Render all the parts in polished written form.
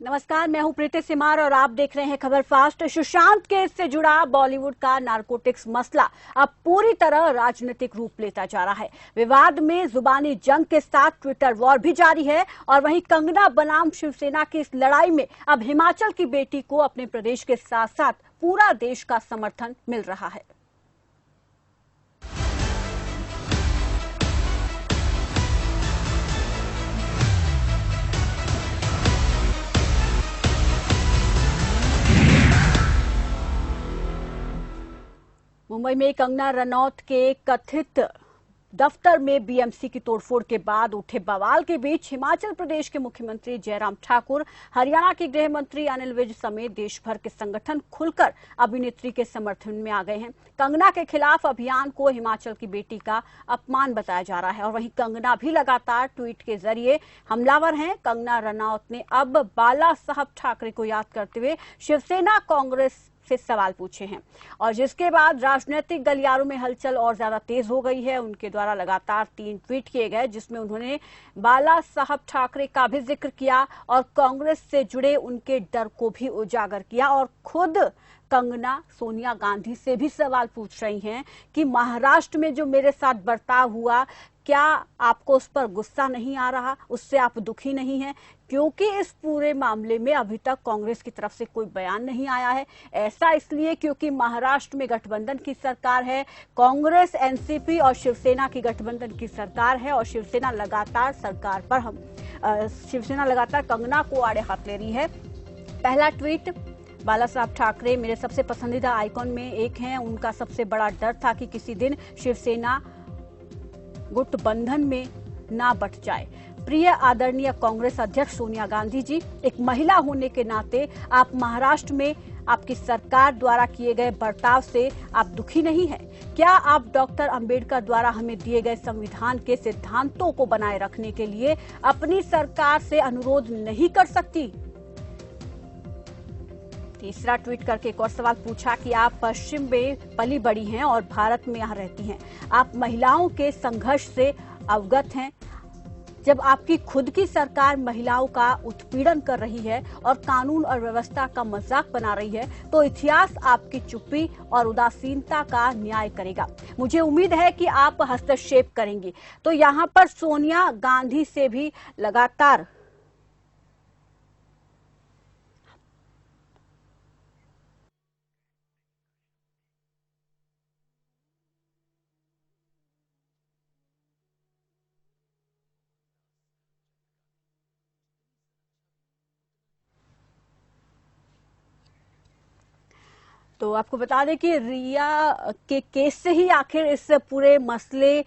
नमस्कार, मैं हूं प्रीति सिमार और आप देख रहे हैं खबर फास्ट। सुशांत केस से जुड़ा बॉलीवुड का नारकोटिक्स मसला अब पूरी तरह राजनीतिक रूप लेता जा रहा है। विवाद में जुबानी जंग के साथ ट्विटर वॉर भी जारी है और वहीं कंगना बनाम शिवसेना की इस लड़ाई में अब हिमाचल की बेटी को अपने प्रदेश के साथ साथ पूरा देश का समर्थन मिल रहा है। मुंबई में कंगना रनौत के कथित दफ्तर में बीएमसी की तोड़फोड़ के बाद उठे बवाल के बीच हिमाचल प्रदेश के मुख्यमंत्री जयराम ठाकुर, हरियाणा के गृह मंत्री अनिल विज समेत देश भर के संगठन खुलकर अभिनेत्री के समर्थन में आ गए हैं। कंगना के खिलाफ अभियान को हिमाचल की बेटी का अपमान बताया जा रहा है और वहीं कंगना भी लगातार ट्वीट के जरिए हमलावर हैं। कंगना रनौत ने अब बाला साहब ठाकरे को याद करते हुए शिवसेना कांग्रेस से सवाल पूछे हैं और जिसके बाद राजनीतिक गलियारों में हलचल और ज्यादा तेज हो गई है। उनके द्वारा लगातार 3 ट्वीट किए गए जिसमें उन्होंने बाला साहब ठाकरे का भी जिक्र किया और कांग्रेस से जुड़े उनके डर को भी उजागर किया और खुद कंगना सोनिया गांधी से भी सवाल पूछ रही हैं कि महाराष्ट्र में जो मेरे साथ बर्ताव हुआ, क्या आपको उस पर गुस्सा नहीं आ रहा, उससे आप दुखी नहीं हैं? क्योंकि इस पूरे मामले में अभी तक कांग्रेस की तरफ से कोई बयान नहीं आया है। ऐसा इसलिए क्योंकि महाराष्ट्र में गठबंधन की सरकार है, कांग्रेस, एनसीपी और शिवसेना की गठबंधन की सरकार है और शिवसेना लगातार कंगना को आड़े हाथ ले रही है। पहला ट्वीट, बाला साहब ठाकरे मेरे सबसे पसंदीदा आइकॉन में एक हैं। उनका सबसे बड़ा डर था कि किसी दिन शिवसेना गुटबंधन में ना बट जाए। प्रिय आदरणीय कांग्रेस अध्यक्ष सोनिया गांधी जी, एक महिला होने के नाते आप महाराष्ट्र में आपकी सरकार द्वारा किए गए बर्ताव से आप दुखी नहीं हैं? क्या आप डॉक्टर अंबेडकर द्वारा हमें दिए गए संविधान के सिद्धांतों को बनाए रखने के लिए अपनी सरकार से अनुरोध नहीं कर सकती? तीसरा ट्वीट करके एक और सवाल पूछा कि आप पश्चिम में पली बड़ी हैं और भारत में यहाँ रहती हैं, आप महिलाओं के संघर्ष से अवगत हैं। जब आपकी खुद की सरकार महिलाओं का उत्पीड़न कर रही है और कानून और व्यवस्था का मजाक बना रही है, तो इतिहास आपकी चुप्पी और उदासीनता का न्याय करेगा। मुझे उम्मीद है कि आप हस्तक्षेप करेंगी। तो यहाँ पर सोनिया गांधी से भी लगातार तो आपको बता दें कि रिया के केस से ही आखिर इस पूरे मसले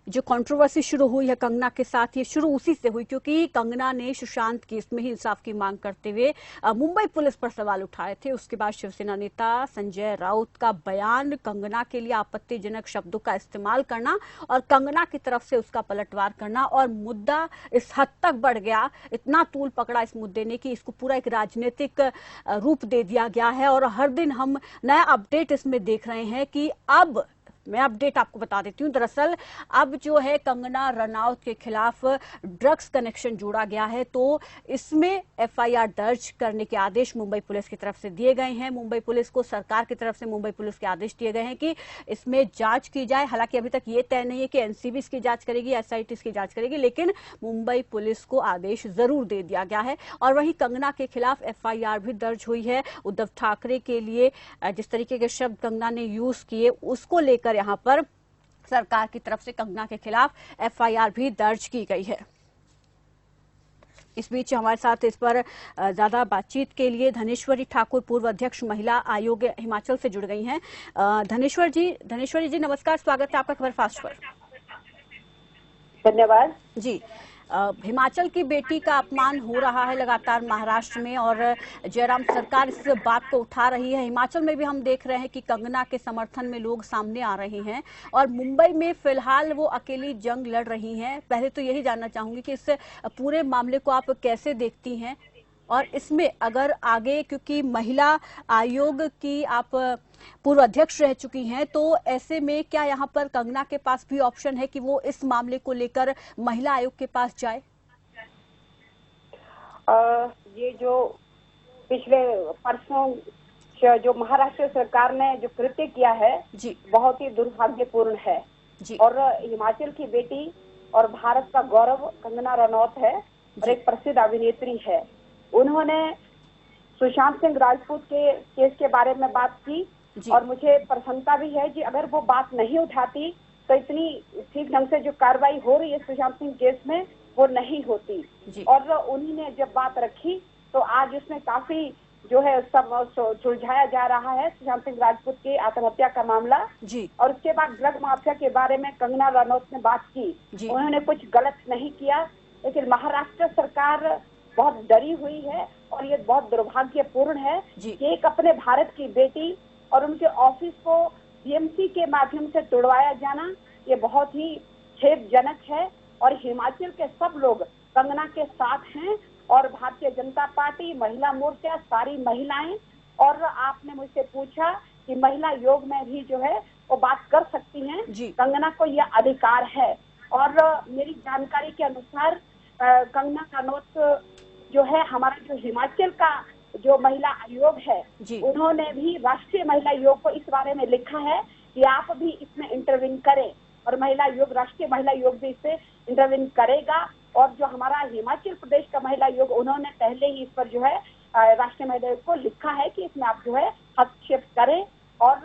जो कंट्रोवर्सी शुरू हुई है कंगना के साथ, ये शुरू उसी से हुई क्योंकि कंगना ने सुशांत केस में ही इंसाफ की मांग करते हुए मुंबई पुलिस पर सवाल उठाए थे। उसके बाद शिवसेना नेता संजय राउत का बयान, कंगना के लिए आपत्तिजनक शब्दों का इस्तेमाल करना और कंगना की तरफ से उसका पलटवार करना और मुद्दा इस हद तक बढ़ गया, इतना तूल पकड़ा इस मुद्दे ने कि इसको पूरा एक राजनीतिक रूप दे दिया गया है और हर दिन हम नया अपडेट इसमें देख रहे हैं कि अब मैं अपडेट आपको बता देती हूँ। दरअसल अब जो है कंगना रनौत के खिलाफ ड्रग्स कनेक्शन जोड़ा गया है, तो इसमें एफआईआर दर्ज करने के आदेश मुंबई पुलिस की तरफ से दिए गए हैं। मुंबई पुलिस को सरकार की तरफ से मुंबई पुलिस के आदेश दिए गए हैं कि इसमें जांच की जाए। हालांकि अभी तक ये तय नहीं है कि एनसीबी इसकी जांच करेगी, एसआईटी इसकी जांच करेगी, लेकिन मुंबई पुलिस को आदेश जरूर दे दिया गया है। और वहीं कंगना के खिलाफ एफआईआर भी दर्ज हुई है। उद्धव ठाकरे के लिए जिस तरीके के शब्द कंगना ने यूज किए, उसको लेकर यहाँ पर सरकार की तरफ से कंगना के खिलाफ एफआईआर भी दर्ज की गई है। इस बीच हमारे साथ इस पर ज्यादा बातचीत के लिए धनेश्वरी ठाकुर, पूर्व अध्यक्ष महिला आयोग हिमाचल से जुड़ गई हैं। धनेश्वरी जी नमस्कार, स्वागत है आपका खबर फास्ट पर। धन्यवाद जी। हिमाचल की बेटी का अपमान हो रहा है लगातार महाराष्ट्र में और जयराम सरकार इस बात को उठा रही है। हिमाचल में भी हम देख रहे हैं कि कंगना के समर्थन में लोग सामने आ रहे हैं और मुंबई में फिलहाल वो अकेली जंग लड़ रही हैं। पहले तो यही जानना चाहूंगी कि इस पूरे मामले को आप कैसे देखती हैं और इसमें अगर आगे, क्योंकि महिला आयोग की आप पूर्व अध्यक्ष रह चुकी हैं, तो ऐसे में क्या यहाँ पर कंगना के पास भी ऑप्शन है कि वो इस मामले को लेकर महिला आयोग के पास जाए? ये जो पिछले परसों जो महाराष्ट्र सरकार ने जो कृत्य किया है जी बहुत ही दुर्भाग्यपूर्ण है। जी और हिमाचल की बेटी और भारत का गौरव कंगना रनौत है और जी एक प्रसिद्ध अभिनेत्री है। उन्होंने सुशांत सिंह राजपूत के केस के बारे में बात की जी और मुझे प्रसन्नता भी है कि अगर वो बात नहीं उठाती तो इतनी ठीक ढंग से जो कार्रवाई हो रही है सुशांत सिंह केस में वो नहीं होती। जी और उन्हीं ने जब बात रखी तो आज उसमें काफी जो है सब सुलझाया जा रहा है सुशांत सिंह राजपूत की आत्महत्या का मामला। जी और उसके बाद ड्रग माफिया के बारे में कंगना रनौत ने बात की। जी उन्होंने कुछ गलत नहीं किया, लेकिन महाराष्ट्र सरकार बहुत डरी हुई है और ये बहुत दुर्भाग्यपूर्ण है जी कि एक अपने भारत की बेटी और उनके ऑफिस को बीएमसी के माध्यम से तोड़वाया जाना ये बहुत ही खेदजनक है। और हिमाचल के सब लोग कंगना के साथ हैं और भारतीय जनता पार्टी, महिला मोर्चा, सारी महिलाएं। और आपने मुझसे पूछा कि महिला योग में भी जो है वो बात कर सकती हैं, जी कंगना को यह अधिकार है। और मेरी जानकारी के अनुसार कंगना रनौत जो है हमारा जो हिमाचल का जो महिला आयोग है जी उन्होंने भी राष्ट्रीय महिला आयोग को इस बारे में लिखा है कि आप भी इसमें इंटरवीन करें और महिला आयोग, राष्ट्रीय महिला आयोग भी इससे इंटरवीन करेगा। और जो हमारा हिमाचल प्रदेश का महिला आयोग उन्होंने पहले ही इस पर जो है राष्ट्रीय महिला आयोग को लिखा है कि इसमें आप जो है हस्तक्षेप करें। और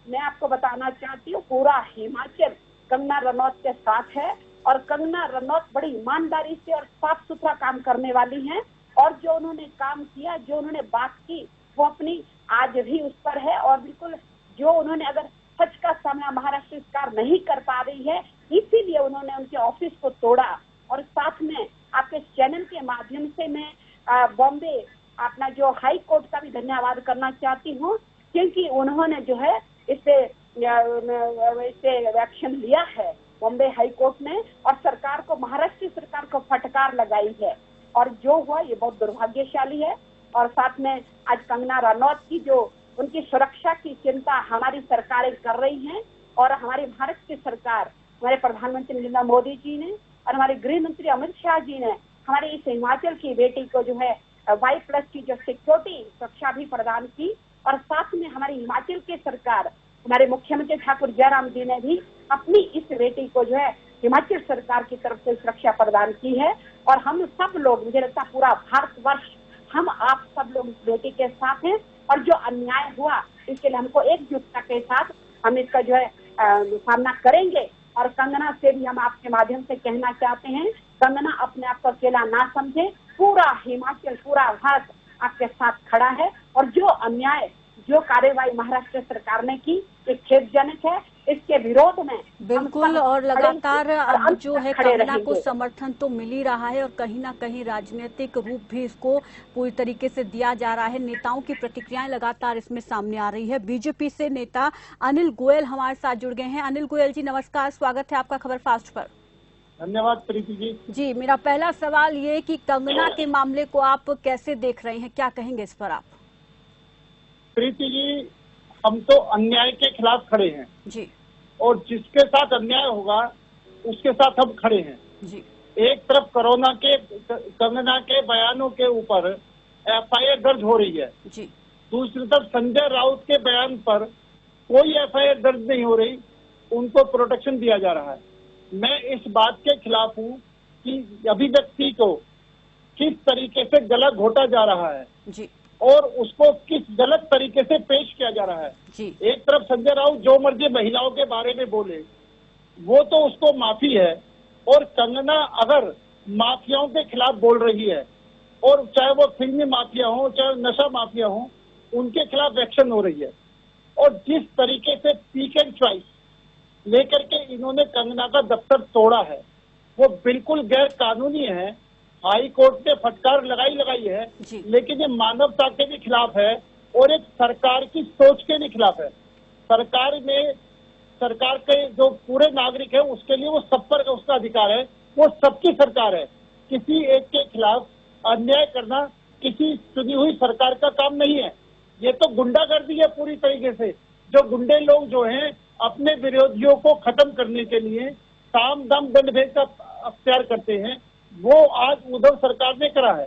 मैं आपको बताना चाहती हूँ पूरा हिमाचल कंगना रनौत के साथ है और कंगना रनौत बड़ी ईमानदारी से और साफ सुथरा काम करने वाली हैं। और जो उन्होंने काम किया, जो उन्होंने बात की, वो अपनी आज भी उस पर है। और बिल्कुल जो उन्होंने अगर सच का सामना महाराष्ट्र सरकार नहीं कर पा रही है इसीलिए उन्होंने उनके ऑफिस को तोड़ा। और साथ में आपके चैनल के माध्यम से मैं बॉम्बे अपना जो हाई कोर्ट का भी धन्यवाद करना चाहती हूँ, क्योंकि उन्होंने जो है इससे एक्शन लिया है बॉम्बे हाई कोर्ट ने और सरकार को, महाराष्ट्र सरकार को फटकार लगाई है। और जो हुआ ये बहुत दुर्भाग्यशाली है। और साथ में आज कंगना रनौत की जो उनकी सुरक्षा की चिंता हमारी सरकारें कर रही हैं और हमारी भारत की सरकार, हमारे प्रधानमंत्री नरेंद्र मोदी जी ने और हमारे गृह मंत्री अमित शाह जी ने हमारे इस हिमाचल की बेटी को जो है Y+ की जो सिक्योरिटी सुरक्षा भी प्रदान की। और साथ में हमारी हिमाचल की सरकार, हमारे मुख्यमंत्री ठाकुर जयराम जी ने भी अपनी इस बेटी को जो है हिमाचल सरकार की तरफ से सुरक्षा प्रदान की है। और हम सब लोग, मुझे लगता है पूरा भारतवर्ष, हम आप सब लोग इस बेटी के साथ हैं। और जो अन्याय हुआ इसके लिए हमको एकजुटता के साथ हम इसका जो है सामना करेंगे। और कंगना से भी हम आपके माध्यम से कहना चाहते हैं, कंगना अपने आप को अकेला ना समझे, पूरा हिमाचल, पूरा भारत आपके साथ खड़ा है। और जो अन्याय, जो कार्यवाही महाराष्ट्र सरकार ने की एक खेदजनक है, इसके विरोध में बिल्कुल। और लगातार अब जो है कंगना को रहेंगे। समर्थन तो मिल ही रहा है और कहीं ना कहीं राजनीतिक रूप भी इसको पूरी तरीके से दिया जा रहा है। नेताओं की प्रतिक्रियाएं लगातार इसमें सामने आ रही है। बीजेपी से नेता अनिल गोयल हमारे साथ जुड़ गए हैं। अनिल गोयल जी नमस्कार, स्वागत है आपका खबर फास्ट पर। धन्यवाद प्रीति जी। जी, मेरा पहला सवाल ये कि कंगना के मामले को आप कैसे देख रहे हैं, क्या कहेंगे इस पर आप? प्रीति जी, हम तो अन्याय के खिलाफ खड़े हैं जी और जिसके साथ अन्याय होगा उसके साथ हम खड़े हैं। जी एक तरफ कंगना के बयानों के ऊपर FIR दर्ज हो रही है, जी दूसरी तरफ संजय राउत के बयान पर कोई FIR दर्ज नहीं हो रही, उनको प्रोटेक्शन दिया जा रहा है। मैं इस बात के खिलाफ हूँ कि अभिव्यक्ति को किस तरीके से गला घोटा जा रहा है जी और उसको किस गलत तरीके से पेश किया जा रहा है। जी एक तरफ संजय राउत जो मर्जी महिलाओं के बारे में बोले, वो तो उसको माफी है। और कंगना अगर माफियाओं के खिलाफ बोल रही है, और चाहे वो फिल्मी माफिया हो, चाहे नशा माफिया हो, उनके खिलाफ एक्शन हो रही है। और जिस तरीके से पिक एंड चॉइस लेकर के इन्होंने कंगना का दफ्तर तोड़ा है वो बिल्कुल गैर कानूनी है। हाई कोर्ट ने फटकार लगाई है, लेकिन ये मानवता के भी खिलाफ है और एक सरकार की सोच के भी खिलाफ है। सरकार के जो पूरे नागरिक है उसके लिए वो सब पर उसका अधिकार है, वो सबकी सरकार है। किसी एक के खिलाफ अन्याय करना किसी चुनी हुई सरकार का काम नहीं है। ये तो गुंडागर्दी है पूरी तरीके से। जो गुंडे लोग जो हैं अपने विरोधियों को खत्म करने के लिए साम दाम दंड भेद का अख्तियार करते हैं, वो आज उद्धव सरकार ने करा है।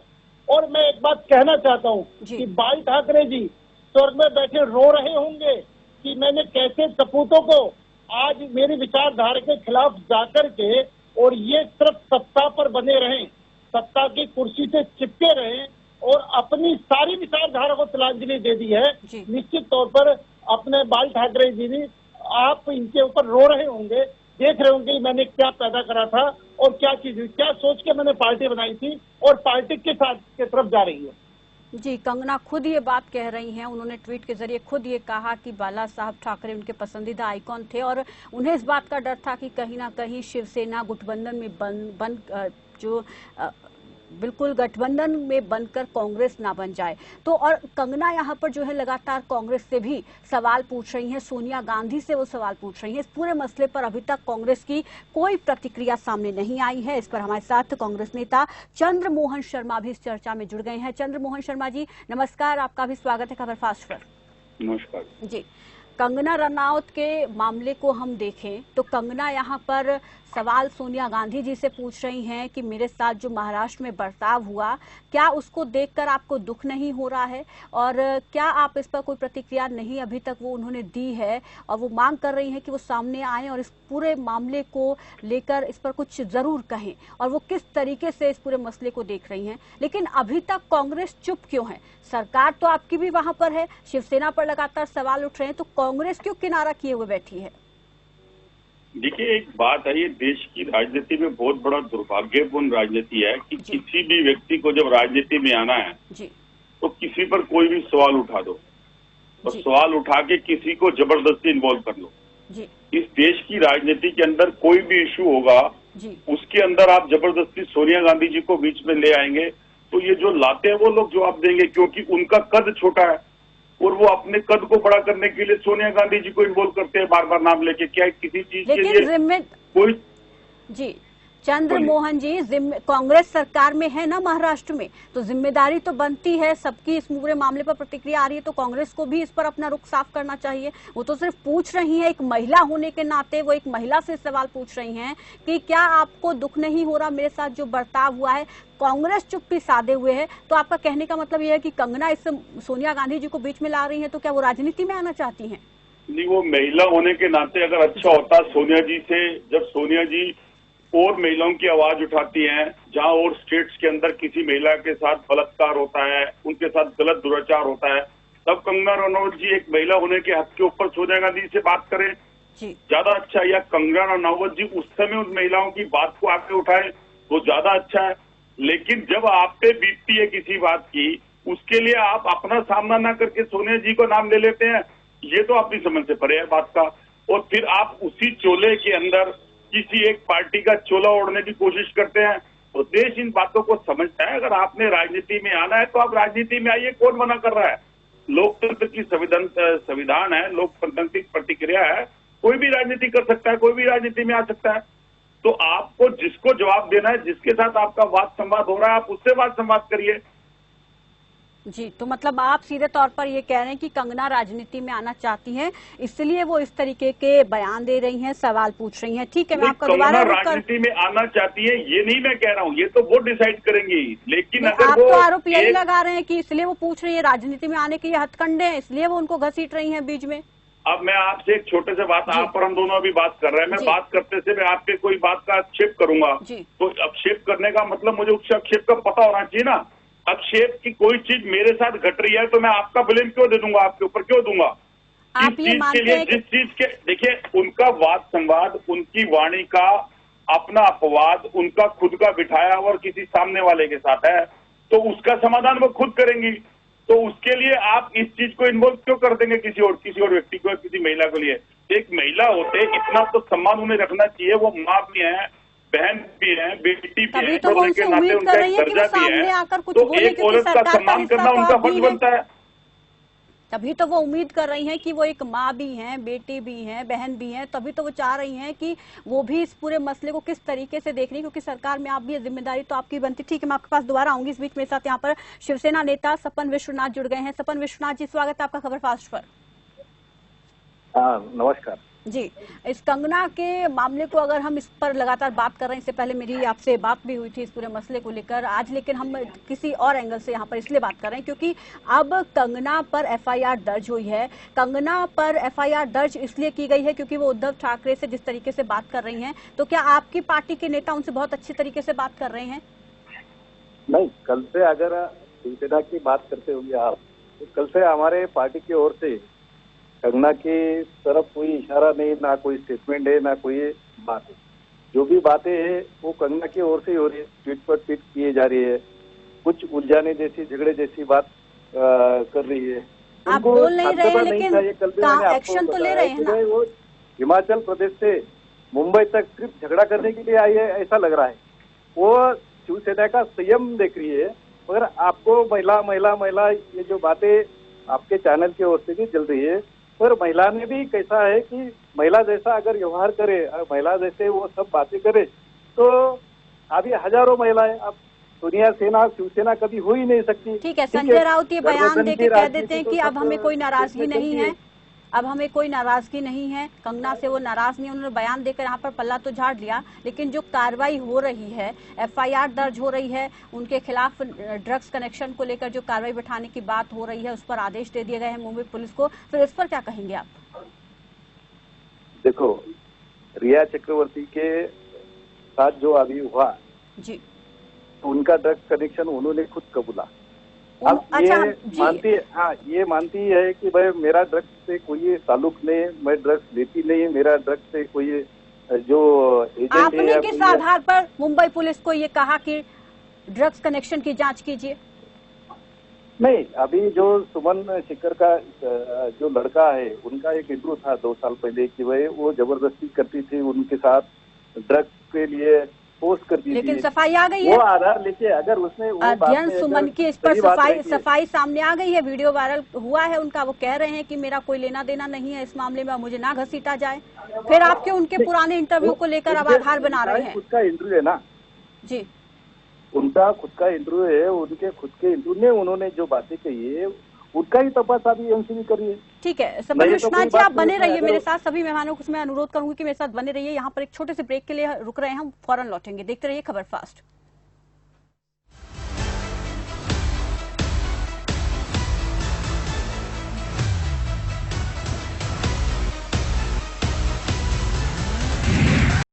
और मैं एक बात कहना चाहता हूँ कि बाल ठाकरे जी स्वर्ग में बैठे रो रहे होंगे कि मैंने कैसे सपूतों को आज मेरी विचारधारा के खिलाफ जाकर के, और ये सिर्फ सत्ता पर बने रहें, सत्ता की कुर्सी से चिपके रहें और अपनी सारी विचारधारा को तिलांजलि दे दी है। निश्चित तौर पर अपने बाल ठाकरे जी भी आप इनके ऊपर रो रहे होंगे, देख रहे होंगे मैंने क्या पैदा करा था और क्या चीज हुई, क्या सोच के मैंने पार्टी बनाई थी और पार्टी के साथ के तरफ जा रही है। जी, कंगना खुद ये बात कह रही हैं। उन्होंने ट्वीट के जरिए खुद ये कहा कि बाला साहब ठाकरे उनके पसंदीदा आइकॉन थे और उन्हें इस बात का डर था कि कहीं ना कहीं शिवसेना गठबंधन में बिल्कुल गठबंधन में बनकर कांग्रेस ना बन जाए। तो और कंगना यहाँ पर जो है लगातार कांग्रेस से भी सवाल पूछ रही हैं, सोनिया गांधी से वो सवाल पूछ रही हैं। इस पूरे मसले पर अभी तक कांग्रेस की कोई प्रतिक्रिया सामने नहीं आई है। इस पर हमारे साथ कांग्रेस नेता चंद्र मोहन शर्मा भी इस चर्चा में जुड़ गए हैं। चंद्र मोहन शर्मा जी नमस्कार, आपका भी स्वागत है खबर फास्ट पर। नमस्कार जी, कंगना रनौत के मामले को हम देखें तो कंगना यहाँ पर सवाल सोनिया गांधी जी से पूछ रही हैं कि मेरे साथ जो महाराष्ट्र में बर्ताव हुआ, क्या उसको देखकर आपको दुख नहीं हो रहा है, और क्या आप इस पर कोई प्रतिक्रिया नहीं अभी तक वो उन्होंने दी है, और वो मांग कर रही हैं कि वो सामने आए और इस पूरे मामले को लेकर इस पर कुछ जरूर कहें, और वो किस तरीके से इस पूरे मसले को देख रही हैं। लेकिन अभी तक कांग्रेस चुप क्यों है? सरकार तो आपकी भी वहां पर है, शिवसेना पर लगातार सवाल उठ रहे हैं, तो कांग्रेस क्यों किनारा किए हुए बैठी है? देखिए, एक बात है, ये देश की राजनीति में बहुत बड़ा दुर्भाग्यपूर्ण राजनीति है कि किसी भी व्यक्ति को जब राजनीति में आना है तो किसी पर कोई भी सवाल उठा दो और सवाल उठा के किसी को जबरदस्ती इन्वॉल्व कर लो। इस देश की राजनीति के अंदर कोई भी इश्यू होगा उसके अंदर आप जबरदस्ती सोनिया गांधी जी को बीच में ले आएंगे तो ये जो लाते हैं वो लोग जवाब देंगे, क्योंकि उनका कद छोटा है और वो अपने कद को बड़ा करने के लिए सोनिया गांधी जी को इन्वॉल्व करते हैं बार बार नाम लेके। क्या किसी चीज के लिए कोई जी चंद्र मोहन जी कांग्रेस सरकार में है ना महाराष्ट्र में, तो जिम्मेदारी तो बनती है सबकी। इस पूरे मामले पर प्रतिक्रिया आ रही है तो कांग्रेस को भी इस पर अपना रुख साफ करना चाहिए। वो तो सिर्फ पूछ रही है, एक महिला होने के नाते वो एक महिला से सवाल पूछ रही हैं कि क्या आपको दुख नहीं हो रहा मेरे साथ जो बर्ताव हुआ है। कांग्रेस चुप्पी साधे हुए है, तो आपका कहने का मतलब यह है कि कंगना इस सोनिया गांधी जी को बीच में ला रही है, तो क्या वो राजनीति में आना चाहती है? नहीं, वो महिला होने के नाते अगर अच्छा होता सोनिया जी से, जब सोनिया जी और महिलाओं की आवाज उठाती हैं, जहां और स्टेट्स के अंदर किसी महिला के साथ बलात्कार होता है, उनके साथ गलत दुराचार होता है, तब कंगना रनौत जी एक महिला होने के हक के ऊपर सोनिया गांधी से बात करें ज्यादा अच्छा, या कंगना रनौत जी उस समय उन महिलाओं की बात को आगे उठाए तो ज्यादा अच्छा है। लेकिन जब आप पे बीतती है किसी बात की, उसके लिए आप अपना सामना ना करके सोनिया जी को नाम ले लेते हैं, ये तो अपनी समझ से परे है बात का। और फिर आप उसी चोले के अंदर किसी एक पार्टी का चोला ओढ़ने की कोशिश करते हैं। तो देश इन बातों को समझता है, अगर आपने राजनीति में आना है तो आप राजनीति में आइए, कौन मना कर रहा है? लोकतंत्र की संविधान है, लोकतंत्र की प्रतिक्रिया है, कोई भी राजनीति कर सकता है, कोई भी राजनीति में आ सकता है। तो आपको जिसको जवाब देना है, जिसके साथ आपका वाद संवाद हो रहा है, आप उससे वाद संवाद करिए। जी, तो मतलब आप सीधे तौर पर ये कह रहे हैं कि कंगना राजनीति में आना चाहती हैं, इसलिए वो इस तरीके के बयान दे रही हैं, सवाल पूछ रही हैं। ठीक है, मैं आपका दोबारा राजनीति में आना चाहती है ये नहीं मैं कह रहा हूँ, ये तो वो डिसाइड करेंगी। लेकिन अगर आप तो आरोप यही लगा रहे हैं कि इसलिए वो पूछ रही है, राजनीति में आने के ये हथकंडे हैं, इसलिए वो उनको घसीट रही है बीच में। अब मैं आपसे एक छोटे से बात, आप पर हम दोनों अभी बात कर रहे हैं, मैं बात करते से मैं आपके कोई बात का आक्षेप करूंगा तो आक्षेप करने का मतलब मुझे उस आक्षेप का पता होना चाहिए ना। आक्षेप की कोई चीज मेरे साथ घट रही है तो मैं आपका ब्लेम क्यों दे दूंगा, आपके ऊपर क्यों दूंगा? आप इस चीज के लिए, जिस चीज के, देखिए उनका वाद संवाद, उनकी वाणी का अपना अपवाद उनका खुद का बिठाया और किसी सामने वाले के साथ है तो उसका समाधान वो खुद करेंगी। तो उसके लिए आप इस चीज को इन्वॉल्व क्यों कर देंगे किसी और व्यक्ति को, किसी महिला के लिए? एक महिला होते इतना तो सम्मान उन्हें रखना चाहिए, वो माँ भी है, बहन भी है, बेटी भी है, तो होने के नाते उनका एक दर्जा भी है, तो एक औरत का सम्मान करना उनका फर्ज बनता है। तभी तो वो उम्मीद कर रही हैं कि वो एक माँ भी हैं, बेटी भी हैं, बहन भी हैं, तभी तो वो चाह रही हैं कि वो भी इस पूरे मसले को किस तरीके से देख रही हैं, क्योंकि सरकार में आप भी, जिम्मेदारी तो आपकी बनती। ठीक है, मैं आपके पास दोबारा आऊंगी। इस बीच मेरे साथ यहाँ पर शिवसेना नेता सपन विश्वनाथ जुड़ गए हैं। सपन विश्वनाथ जी, स्वागत है आपका खबर फास्ट पर। नमस्कार। जी, इस कंगना के मामले को अगर हम इस पर लगातार बात कर रहे हैं, इससे पहले मेरी आपसे बात भी हुई थी इस पूरे मसले को लेकर आज, लेकिन हम किसी और एंगल से यहाँ पर इसलिए बात कर रहे हैं क्योंकि अब कंगना पर एफआईआर दर्ज हुई है। कंगना पर एफआईआर दर्ज इसलिए की गई है क्योंकि वो उद्धव ठाकरे से जिस तरीके से बात कर रही हैं, तो क्या आपकी पार्टी के नेता उनसे बहुत अच्छी तरीके से बात कर रहे हैं? नहीं, कल से अगर शिवसेना की बात करते होंगे आप, तो कल से हमारे पार्टी की ओर से कंगना की तरफ कोई इशारा नहीं, ना कोई स्टेटमेंट है, ना कोई बात है। जो भी बातें हैं वो कंगना की ओर से हो रही है, ट्वीट पर ट्वीट किए जा रही है, कुछ उलझाने जैसी, झगड़े जैसी बात कर रही है। आप बोल नहीं रहे हैं, लेकिन एक्शन तो ले रहे हैं ना। वो हिमाचल प्रदेश से मुंबई तक सिर्फ झगड़ा करने के लिए आई है ऐसा लग रहा है। वो शिवसेना का संयम देख रही है, मगर आपको महिला ये जो बातें आपके चैनल की ओर से भी चल रही है, पर महिला ने भी कैसा है कि महिला जैसा अगर व्यवहार करे, महिला जैसे वो सब बातें करे, तो अभी हजारों महिलाएं, अब सोनिया सेना शिवसेना कभी हो ही नहीं सकती। ठीक है, संजय राउत ये बयान देके कह देते हैं कि अब हमें कोई नाराजगी नहीं है, अब हमें कोई नाराजगी नहीं है, कंगना से वो नाराज नहीं। उन्होंने बयान देकर यहाँ पर पल्ला तो झाड़ लिया, लेकिन जो कार्रवाई हो रही है, एफआईआर दर्ज हो रही है, उनके खिलाफ ड्रग्स कनेक्शन को लेकर जो कार्रवाई बैठाने की बात हो रही है, उस पर आदेश दे दिए गए हैं मुंबई पुलिस को, फिर इस पर क्या कहेंगे आप? देखो, रिया चक्रवर्ती के साथ जो अभी हुआ जी, तो उनका ड्रग्स कनेक्शन उन्होंने खुद कबूला। अब ये मानती है कि भाई मेरा ड्रग्स से कोई ताल्लुक नहीं, मैं ड्रग्स लेती नहीं, मेरा ड्रग्स से कोई जो एजेंट है। आपने किस आधार पर मुंबई पुलिस को ये कहा कि ड्रग्स कनेक्शन की जांच कीजिए? नहीं, अभी जो सुमन शिखर का जो लड़का है, उनका एक इंटरव्यू था 2 साल पहले कि भाई वो जबरदस्ती करती थी उनके साथ, ड्रग्स के लिए पोस्ट करती थी, लेकिन सफाई आ गई है। वो आधार लेके अगर उसने अध्ययन सुमन की इस पर सफाई सामने आ गई है, वीडियो वायरल हुआ है उनका, वो कह रहे हैं कि मेरा कोई लेना देना नहीं है इस मामले में, मुझे ना घसीटा जाए। फिर आपके उनके पुराने इंटरव्यू को लेकर अब आधार बना रहे हैं। खुद का इंटरव्यू है ना जी, उनका खुद का इंटरव्यू है, उनके खुद के इंटरव्यू में उन्होंने जो बातें कही है उनका ही तपास अभी एमसीबी कर रही है। ठीक है, सबल विश्वनाथ जी आप बने रहिए मेरे साथ, सभी मेहमानों को मैं अनुरोध करूंगी कि मेरे साथ बने रहिए। यहाँ पर एक छोटे से ब्रेक के लिए रुक रहे हैं हम, फौरन लौटेंगे। देखते रहिए खबर फास्ट।